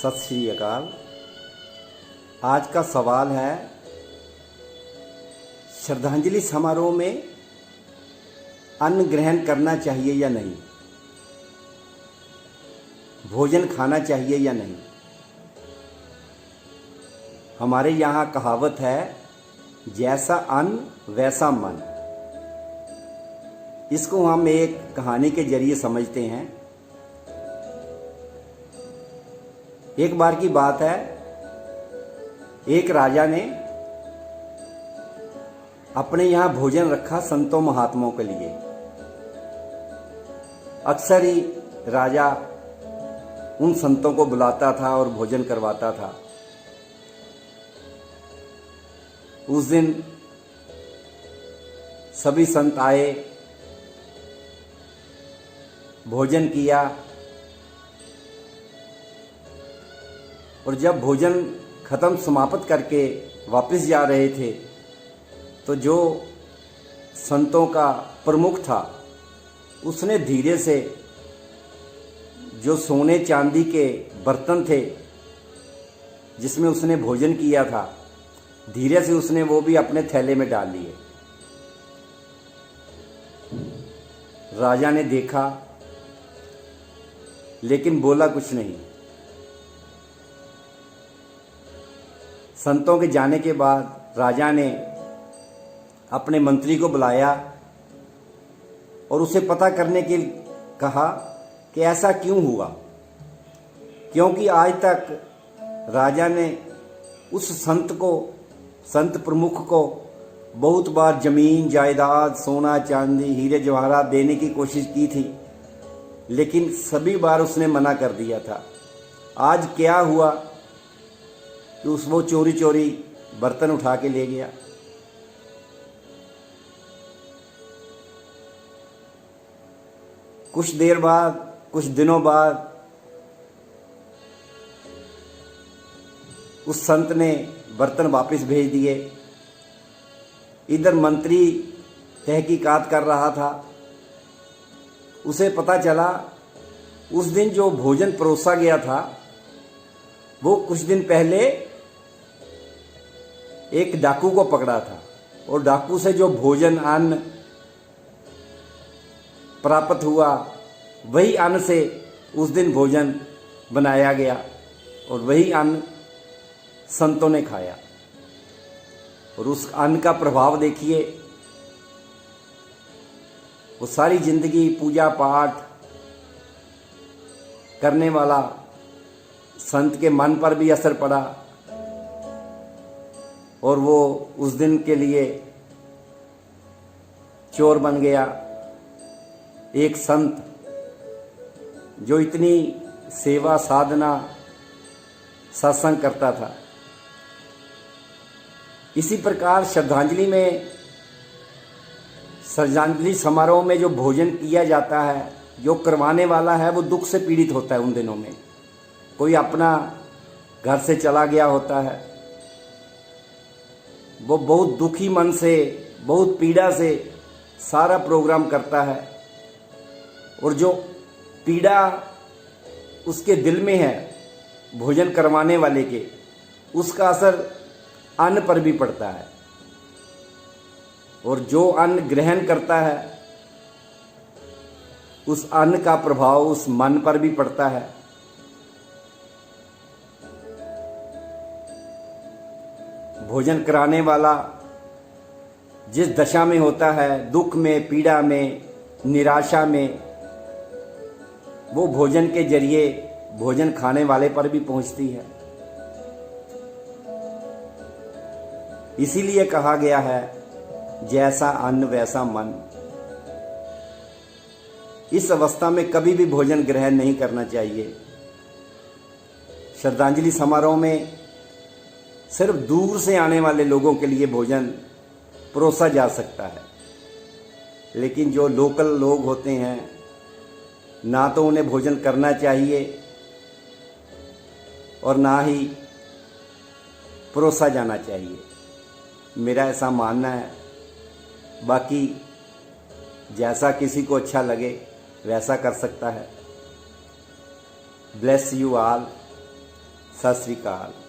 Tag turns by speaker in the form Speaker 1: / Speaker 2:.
Speaker 1: सत श्री अकाल। आज का सवाल है, श्रद्धांजलि समारोह में अन्न ग्रहण करना चाहिए या नहीं, भोजन खाना चाहिए या नहीं। हमारे यहाँ कहावत है, जैसा अन्न वैसा मन। इसको हम एक कहानी के जरिए समझते हैं। एक बार की बात है, एक राजा ने अपने यहाँ भोजन रखा संतों महात्माओं के लिए। अक्सर ही राजा उन संतों को बुलाता था और भोजन करवाता था। उस दिन सभी संत आए, भोजन किया, और जब भोजन खत्म समाप्त करके वापस जा रहे थे तो जो संतों का प्रमुख था उसने धीरे से जो सोने चांदी के बर्तन थे जिसमें उसने भोजन किया था, धीरे से उसने वो भी अपने थैले में डाल लिए। राजा ने देखा लेकिन बोला कुछ नहीं। संतों के जाने के बाद राजा ने अपने मंत्री को बुलाया और उसे पता करने के लिए कहा कि ऐसा क्यों हुआ, क्योंकि आज तक राजा ने उस संत प्रमुख को बहुत बार जमीन जायदाद, सोना चांदी, हीरे जवाहरात देने की कोशिश की थी, लेकिन सभी बार उसने मना कर दिया था। आज क्या हुआ कि वो चोरी बर्तन उठा के ले गया। कुछ देर बाद, कुछ दिनों बाद उस संत ने बर्तन वापस भेज दिए। इधर मंत्री तहकीकात कर रहा था। उसे पता चला उस दिन जो भोजन परोसा गया था वो कुछ दिन पहले एक डाकू को पकड़ा था, और डाकू से जो भोजन अन्न प्राप्त हुआ वही अन्न से उस दिन भोजन बनाया गया और वही अन्न संतों ने खाया। और उस अन्न का प्रभाव देखिए, वो सारी जिंदगी पूजा पाठ करने वाला संत के मन पर भी असर पड़ा और वो उस दिन के लिए चोर बन गया। एक संत जो इतनी सेवा साधना सत्संग करता था। इसी प्रकार श्रद्धांजलि समारोह में जो भोजन किया जाता है, जो करवाने वाला है वो दुख से पीड़ित होता है। उन दिनों में कोई अपना घर से चला गया होता है, वो बहुत दुखी मन से, बहुत पीड़ा से सारा प्रोग्राम करता है, और जो पीड़ा उसके दिल में है भोजन करवाने वाले के, उसका असर अन्न पर भी पड़ता है। और जो अन्न ग्रहण करता है उस अन्न का प्रभाव उस मन पर भी पड़ता है। भोजन कराने वाला जिस दशा में होता है, दुख में, पीड़ा में, निराशा में, वो भोजन के जरिए भोजन खाने वाले पर भी पहुंचती है। इसीलिए कहा गया है, जैसा अन्न वैसा मन। इस अवस्था में कभी भी भोजन ग्रहण नहीं करना चाहिए। श्रद्धांजलि समारोह में सिर्फ दूर से आने वाले लोगों के लिए भोजन परोसा जा सकता है, लेकिन जो लोकल लोग होते हैं ना तो उन्हें भोजन करना चाहिए और ना ही परोसा जाना चाहिए। मेरा ऐसा मानना है। बाकी जैसा किसी को अच्छा लगे वैसा कर सकता है। Bless you all. सत श्री अकाल।